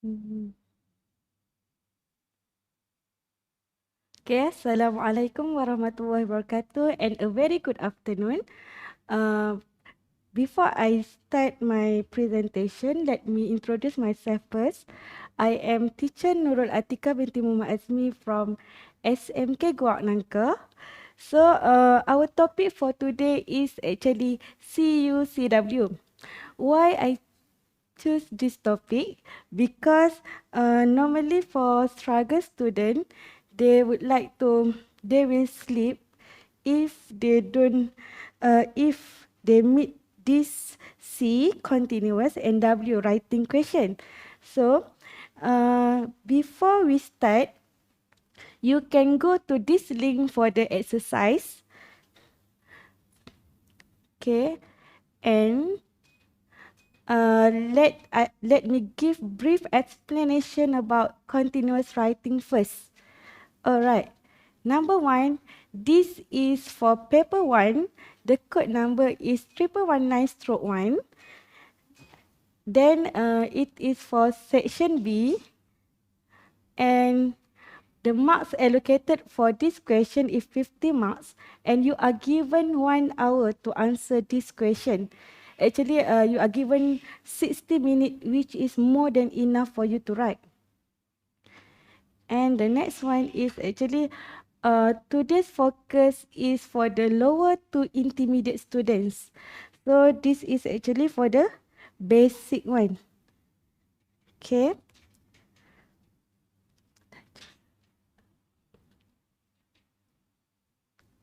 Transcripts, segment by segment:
Mhm. Okay, Assalamualaikum warahmatullahi wabarakatuh and a very good afternoon. Uh, Before I start my presentation, let me introduce myself first. I am teacher NURUL ATIQAH binti Muhammad AZMI from SMK GUAR NANGKA. So, our topic for today is actually CUCW. Why I choose this topic? Because normally for struggle student, they would like to, they will sleep if they don't, if they meet this C continuous and W writing question. So, before we start, you can go to this link for the exercise. Okay, and let me give brief explanation about continuous writing first. Alright. Number one, this is for paper one. The code number is 1119-1. Then it is for section B, and the marks allocated for this question is 50 marks, and you are given 1 hour to answer this question. Actually, you are given 60 minutes, which is more than enough for you to write. And the next one is actually today's focus is for the lower to intermediate students. So this is actually for the basic one. Okay.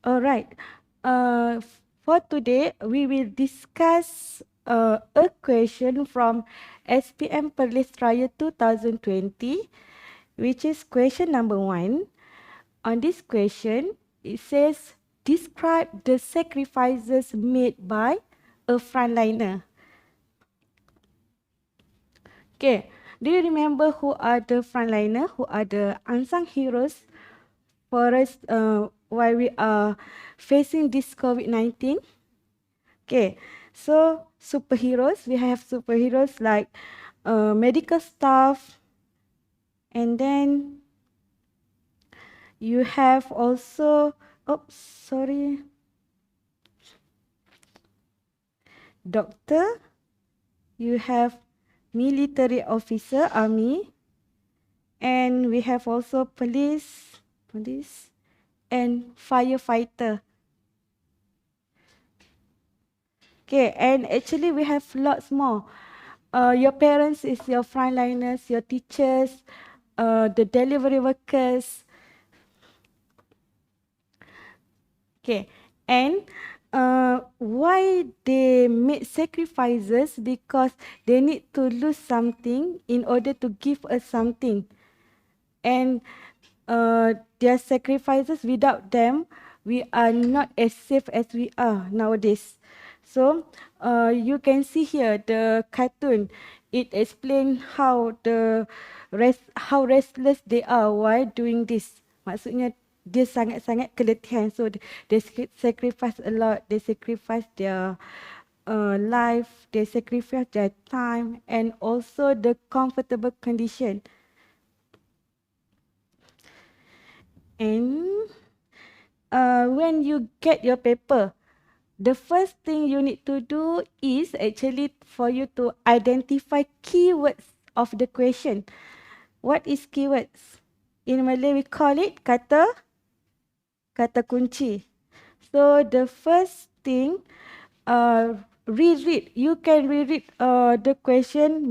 Alright. For today, we will discuss a question from SPM Perlis Trial 2020, which is question number 1. On this question, it says, describe the sacrifices made by a frontliner. Okay, do you remember who are the frontliner, who are the unsung heroes for us while we are facing this COVID-19? Okay, so superheroes, we have superheroes like medical staff, and then you have also, oops, sorry, doctor, you have military officer, army, and we have also police, and firefighter. Okay, and actually we have lots more. Your parents is your frontliners, your teachers, the delivery workers. Okay, and why they make sacrifices? Because they need to lose something in order to give us something. And their sacrifices, without them, we are not as safe as we are nowadays. So you can see here the cartoon. It explains how how restless they are while doing this. Maksudnya dia sangat-sangat keletihan. So they sacrifice a lot. They sacrifice their life. They sacrifice their time and also the comfortable condition. And when you get your paper, the first thing you need to do is actually for you to identify keywords of the question. What is keywords? In Malay, we call it kata kunci. So the first thing, reread. You can reread the question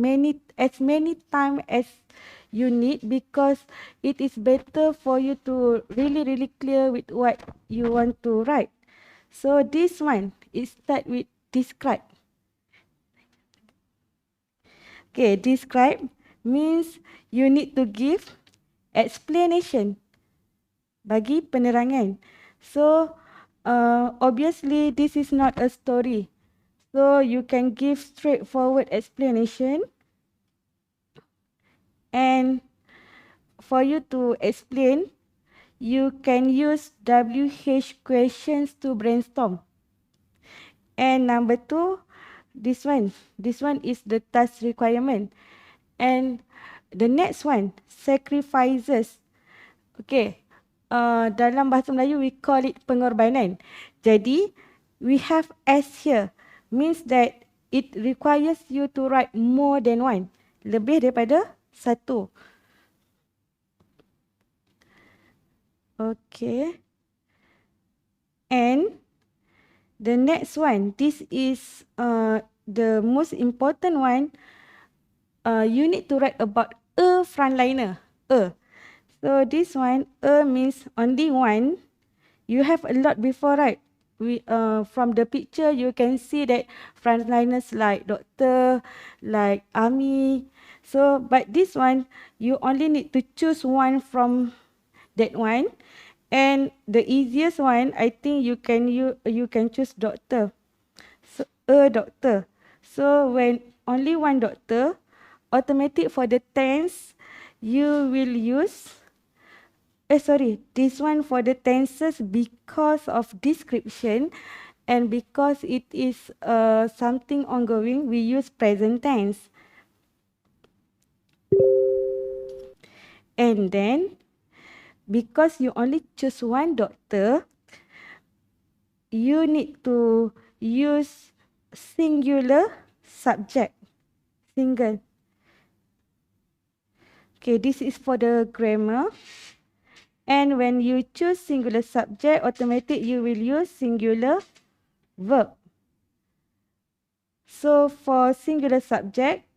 as many times as you need, because it is better for you to really clear with what you want to write. So this one, it start with describe. Okay, describe means you need to give explanation, bagi penerangan. So obviously this is not a story. So you can give straightforward explanation, and for you to explain, you can use WH questions to brainstorm. And number 2, this one is the task requirement. And The next one, sacrifices. Okay, dalam bahasa Melayu we call it pengorbanan. Jadi we have S here, means that it requires you to write more than one, lebih daripada satu. Okay, and the next one, this is the most important one. You need to write about a frontliner. So this one, means only one. You have a lot before, right? We from the picture you can see that frontliners like doctor, like army. So but this one you only need to choose one from that one, and the easiest one I think you can choose doctor. So a doctor. So when only one doctor, automatic for the tense you will use. This one for the tenses, because of description and because it is something ongoing, we use present tense. And then, because you only choose one doctor, you need to use singular subject, single. Okay, this is for the grammar. And when you choose singular subject, automatic you will use singular verb. So for singular subject,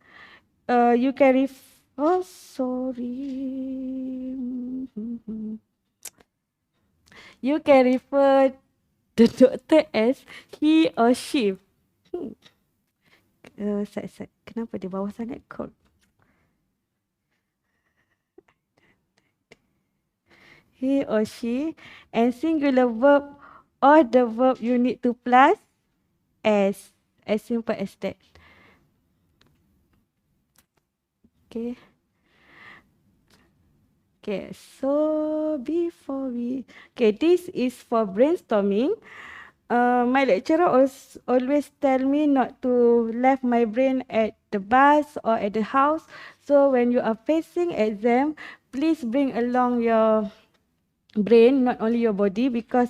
you can you can refer the doctor as he or she. Kenapa dia bawah sangat cold? He or she, and singular verb or the verb you need to plus as simple as that. Okay. Okay, so this is for brainstorming. My lecturer always tell me not to leave my brain at the bus or at the house. So when you are facing exam, please bring along your brain, not only your body, because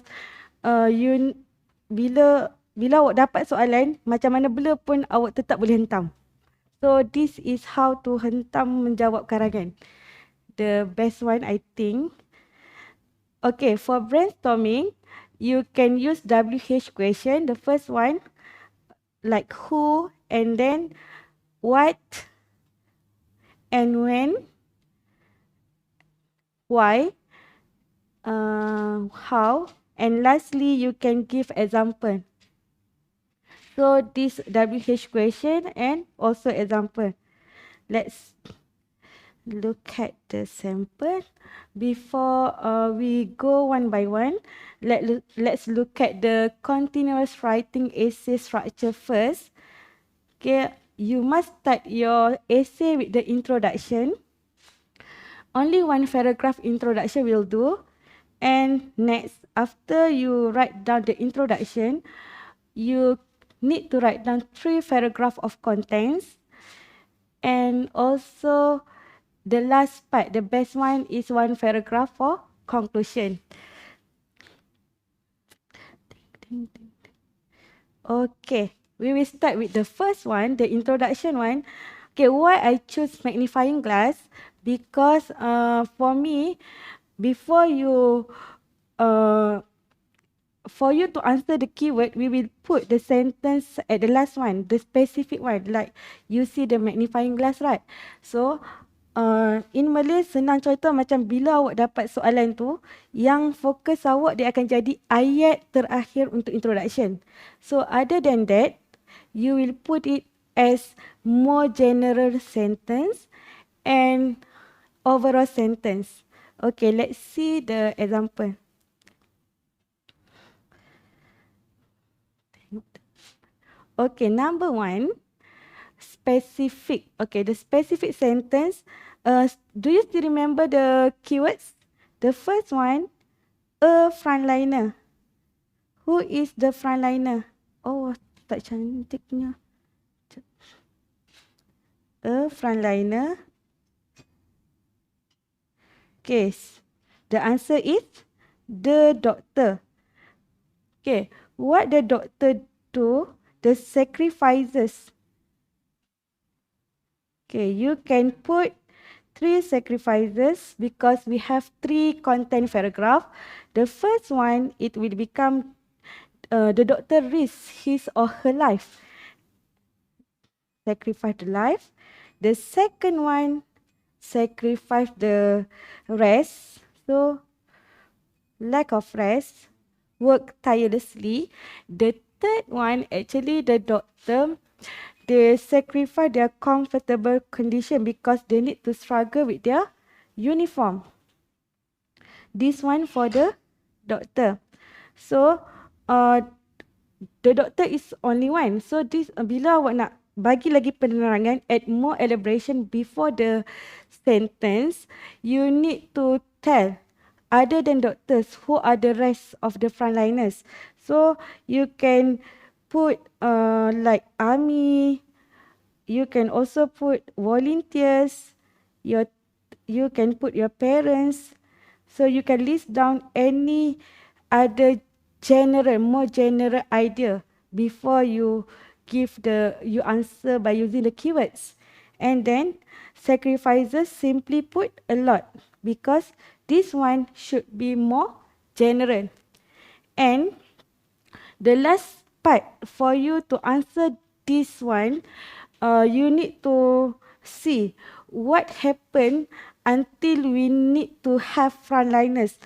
bila awak dapat soalan, macam mana blur pun awak tetap boleh hentam. So this is how to hentam menjawab karangan. The best one I think. Okay, for brainstorming, you can use WH question. The first one, like who, and then what, and when, why, how, and lastly you can give example. So this WH question and also example. Let's look at the sample. Before we go one by one, let's look at the continuous writing essay structure first. Okay, you must start your essay with the introduction. Only one paragraph introduction will do. And next, after you write down the introduction, you need to write down 3 paragraphs of contents. And also the last part, the best one, is 1 paragraph for conclusion. Okay, we will start with the first one, the introduction one. Okay, why I choose magnifying glass? Because for me, before you for you to answer the keyword, we will put the sentence at the last one, the specific one, like you see the magnifying glass, right? So in Malay, senang contoh macam bila awak dapat soalan tu, yang fokus awak dia akan jadi ayat terakhir untuk introduction. So other than that, you will put it as more general sentence and overall sentence. Okay, let's see the example. Okay, number 1, specific. Okay, the specific sentence. Do you still remember the keywords? The first one, a frontliner. Who is the frontliner? Oh, tak cantiknya. A frontliner Okay, the answer is the doctor. Okay, what the doctor do? The sacrifices. Okay, you can put 3 sacrifices because we have 3 content paragraph. The first one, it will become the doctor risks his or her life. Sacrifice the life. The second one, sacrifice the rest. So, lack of rest, work tirelessly. The third one, actually the doctor, they sacrifice their comfortable condition because they need to struggle with their uniform. This one for the doctor. So, the doctor is only one. So, this bila awak nak bagi lagi penerangan, add more elaboration before the sentence, you need to tell other than doctors, who are the rest of the frontliners. So, you can put like army, you can also put volunteers, you can put your parents. So you can list down any other more general idea before you you answer by using the keywords. And then sacrifices, simply put, a lot, because this one should be more general. And the last part for you to answer this one, you need to see what happened until we need to have frontliners.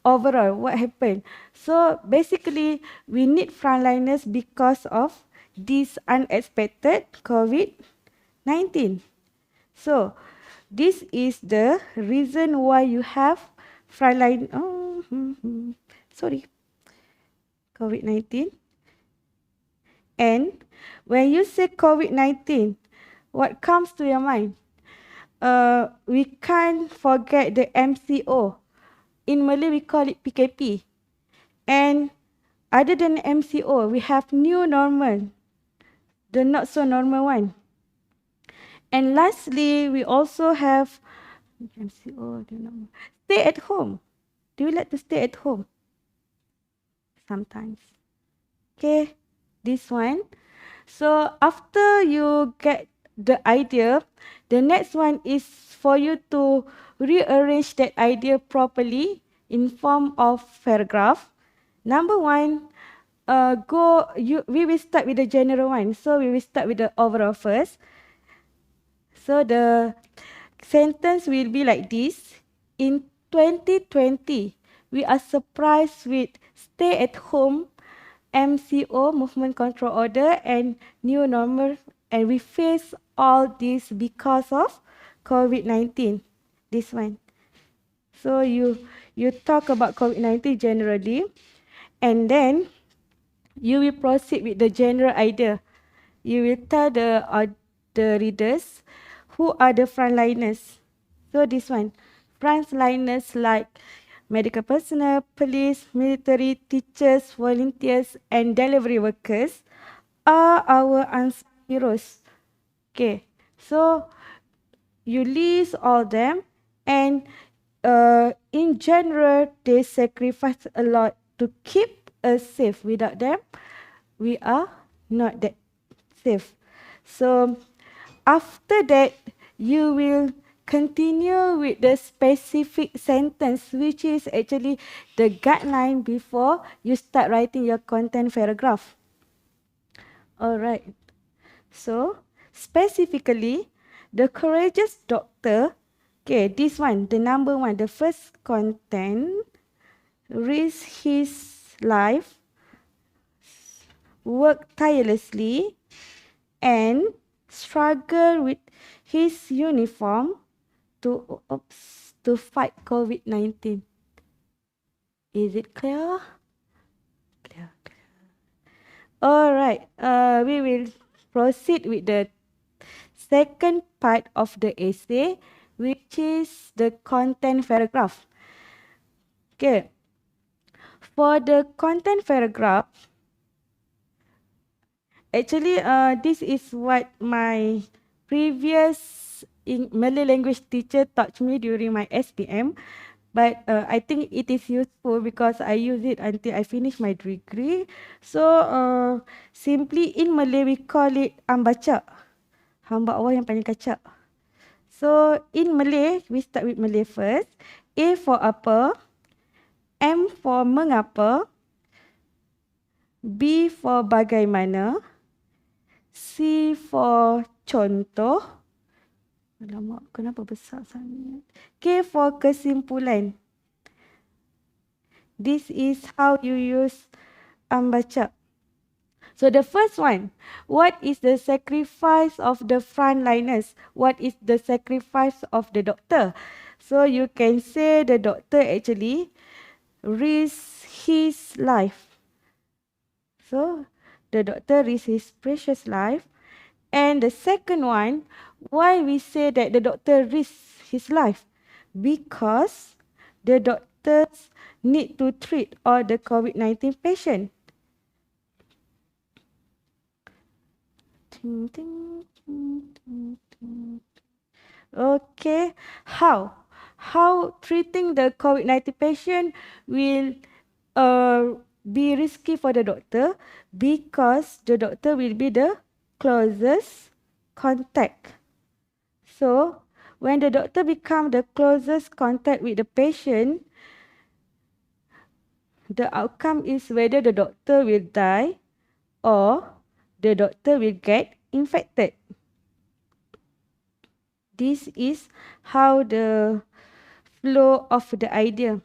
Overall, what happened? So basically, we need frontliners because of this unexpected COVID-19. So this is the reason why you have frontline. COVID-19. And when you say COVID-19, what comes to your mind? We can't forget the MCO. In Malay, we call it PKP. And other than MCO, we have new normal, the not so normal one. And lastly, we also have MCO, the normal. Stay at home. Do you like to stay at home? Sometimes. Okay, this one. So after you get the idea, the next one is for you to rearrange that idea properly in form of paragraph. Number one, we will start with the general one. So we will start with the overall first. So the sentence will be like this. In 2020, we are surprised with stay at home, MCO, movement control order, and new normal, and we face all this because of COVID-19. This one. So you talk about COVID-19 generally, and then you will proceed with the general idea. You will tell the readers who are the frontliners. So this one, frontliners like medical personnel, police, military, teachers, volunteers, and delivery workers are our unsung heroes. Okay, so you list all them, and in general, they sacrifice a lot to keep us safe. Without them, we are not that safe. So after that, you will continue with the specific sentence, which is actually the guideline before you start writing your content paragraph. Alright. So specifically, the courageous doctor, okay, this one, the number one, the first content, risks his life, work tirelessly, and struggle with his uniform to fight COVID-19. Is it clear? Clear. Alright, we will proceed with the second part of the essay, which is the content paragraph. Okay, for the content paragraph, actually, this is what my previous Malay language teacher taught me during my SPM, but I think it is useful because I use it until I finish my degree. So simply in Malay we call it ambaca, hamba Allah yang pandai kacak. So in Malay, we start with Malay first. A for apa, M for mengapa, B for bagaimana, C for contoh. Alamak, kenapa besar sangat? K for kesimpulan. This is how you use ambaca. So the first one, what is the sacrifice of the frontliners? What is the sacrifice of the doctor? So you can say the doctor actually risked his life. So the doctor risked his precious life. And the second one, why we say that the doctor risked his life? Because the doctors need to treat all the COVID-19 patient. Okay, how treating the COVID-19 patient will be risky for the doctor, because the doctor will be the closest contact. So when the doctor become the closest contact with the patient, the outcome is whether the doctor will die or the doctor will get infected. This is how the flow of the idea.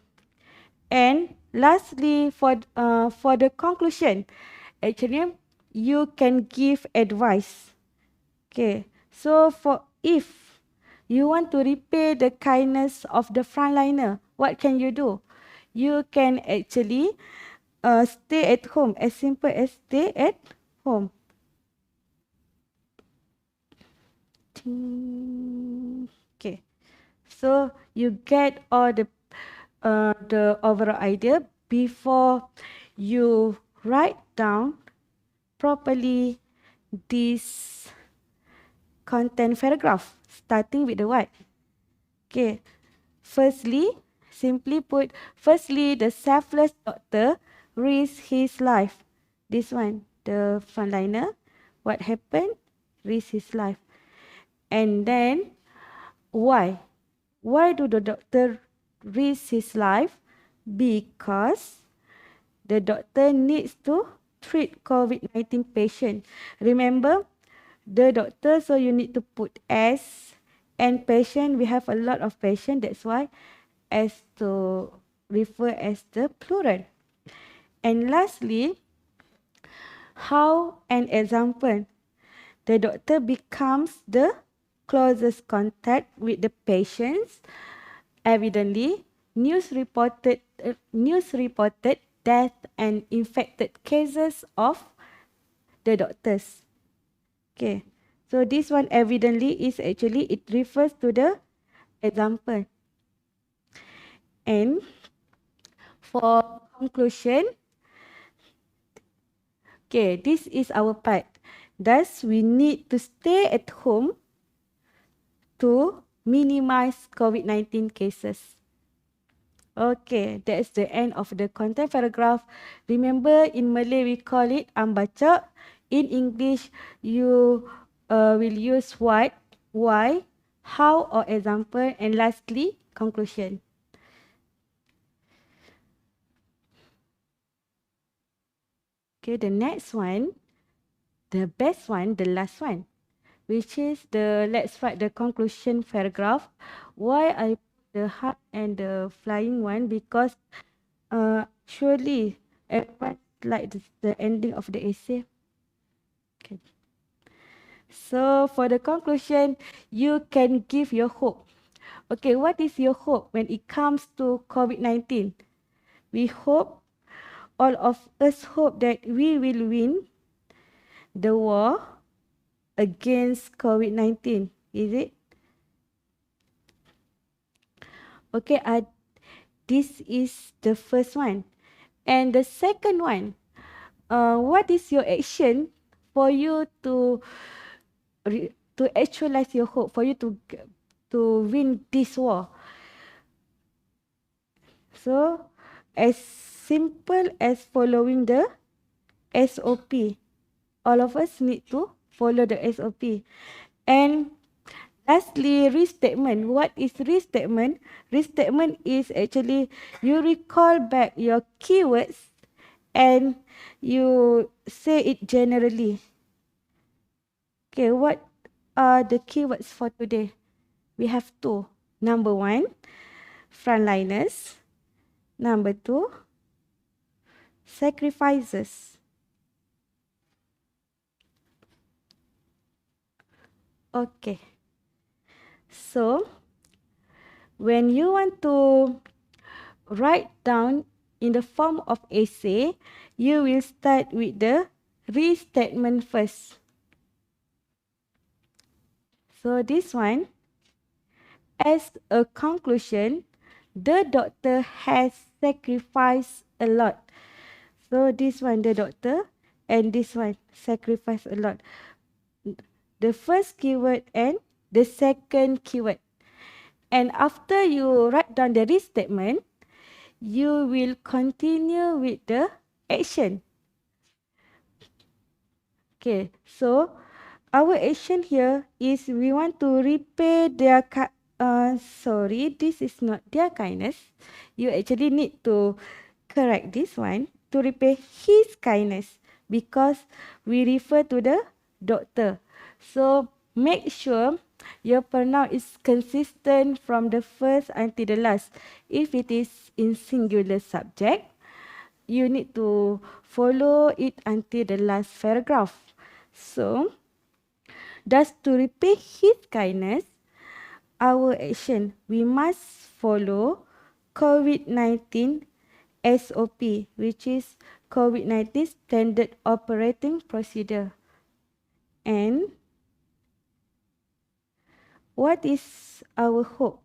And lastly, for the conclusion, actually you can give advice. Okay, so if you want to repay the kindness of the frontliner, what can you do? You can actually stay at home, as simple as stay at home. Okay, so you get all the overall idea before you write down properly this content paragraph, starting with the what? Okay, simply put, firstly, the selfless doctor risked his life. This one, the frontliner, what happened? Risked his life. And then, why? Why do the doctor risk his life? Because the doctor needs to treat COVID-19 patient. Remember, the doctor, so you need to put S, and patient, we have a lot of patient, that's why S to refer as the plural. And lastly, how an example, the doctor becomes the closest contact with the patients. Evidently, news reported death and infected cases of the doctors. Okay, so this one evidently is actually, it refers to the example. And for conclusion, okay, this is our part. Thus, we need to stay at home to minimize COVID-19 cases. Okay, that's the end of the content paragraph. Remember, in Malay we call it ambaca. In English, you will use what, why, how, or example, and lastly, conclusion. Okay, the next one, the best one, the last one, which is the, let's write the conclusion paragraph. Why I put the heart and the flying one? Because surely everyone like the ending of the essay. Okay. So for the conclusion, you can give your hope. Okay, what is your hope when it comes to COVID-19? We hope, all of us hope that we will win the war against COVID-19. Is it? Okay, this is the first one. And the second one, what is your action for you to to actualize your hope, for you to win this war. So, as simple as following the SOP. All of us need to follow the SOP. And lastly, restatement. What is restatement? Restatement is actually you recall back your keywords and you say it generally. Okay, what are the keywords for today? We have two. Number one, frontliners. Number two, sacrifices. Okay. So, when you want to write down in the form of essay, you will start with the restatement first. So this one, as a conclusion, the doctor has sacrificed a lot. So this one, the doctor, and this one, sacrificed a lot. The first keyword and the second keyword. And after you write down the restatement, you will continue with the action. Okay, so our action here is we want to repay their this is not their kindness. You actually need to correct this one to repay his kindness because we refer to the doctor. So make sure your pronoun is consistent from the first until the last. If it is in singular subject, you need to follow it until the last paragraph. So, thus to repay his kindness, our action, we must follow COVID-19 SOP, which is COVID-19 Standard Operating Procedure. And what is our hope?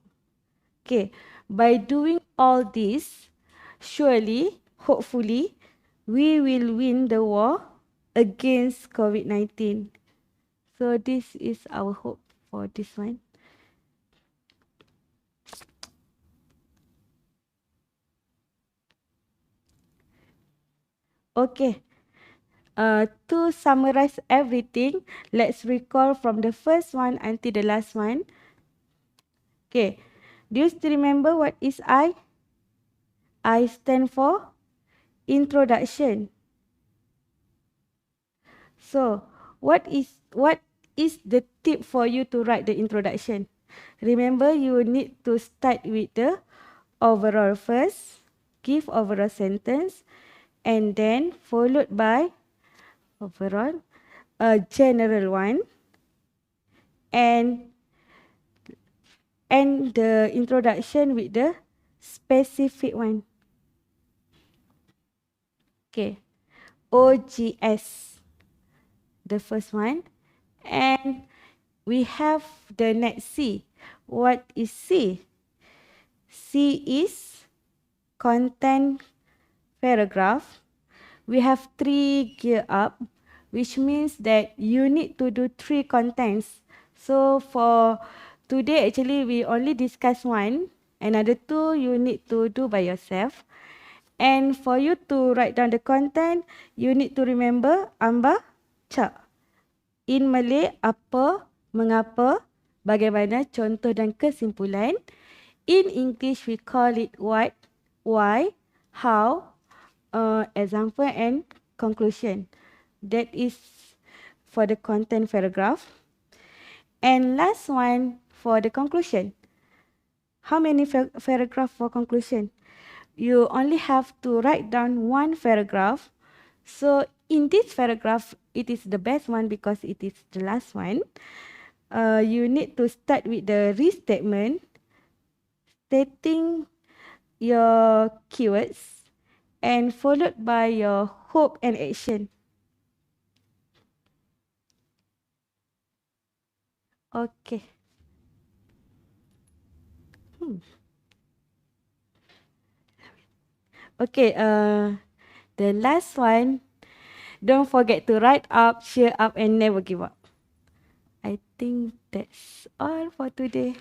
Okay, by doing all this, surely, hopefully, we will win the war against COVID-19. So this is our hope for this one. Okay. To summarize everything, let's recall from the first one until the last one. Okay. Do you still remember what is I? I stand for introduction. So, what is the tip for you to write the introduction? Remember, you need to start with the overall first, give overall sentence, and then followed by overall, a general one, and the introduction with the specific one. Okay, OGS, the first one, and we have the next C. What is C? C is content paragraph. We have 3 gear up, which means that you need to do 3 contents. So for today, actually, we only discuss one. Another 2 you need to do by yourself. And for you to write down the content, you need to remember amba ca. In Malay, apa, mengapa, bagaimana, contoh dan kesimpulan. In English, we call it what, why, how, example and conclusion. That is for the content paragraph. And last one for the conclusion. How many paragraph for conclusion? You only have to write down 1 paragraph. So in this paragraph, it is the best one because it is the last one. You need to start with the restatement, stating your keywords, and followed by your hope and action. Okay. Okay, the last one, don't forget to write up, cheer up, and never give up. I think that's all for today.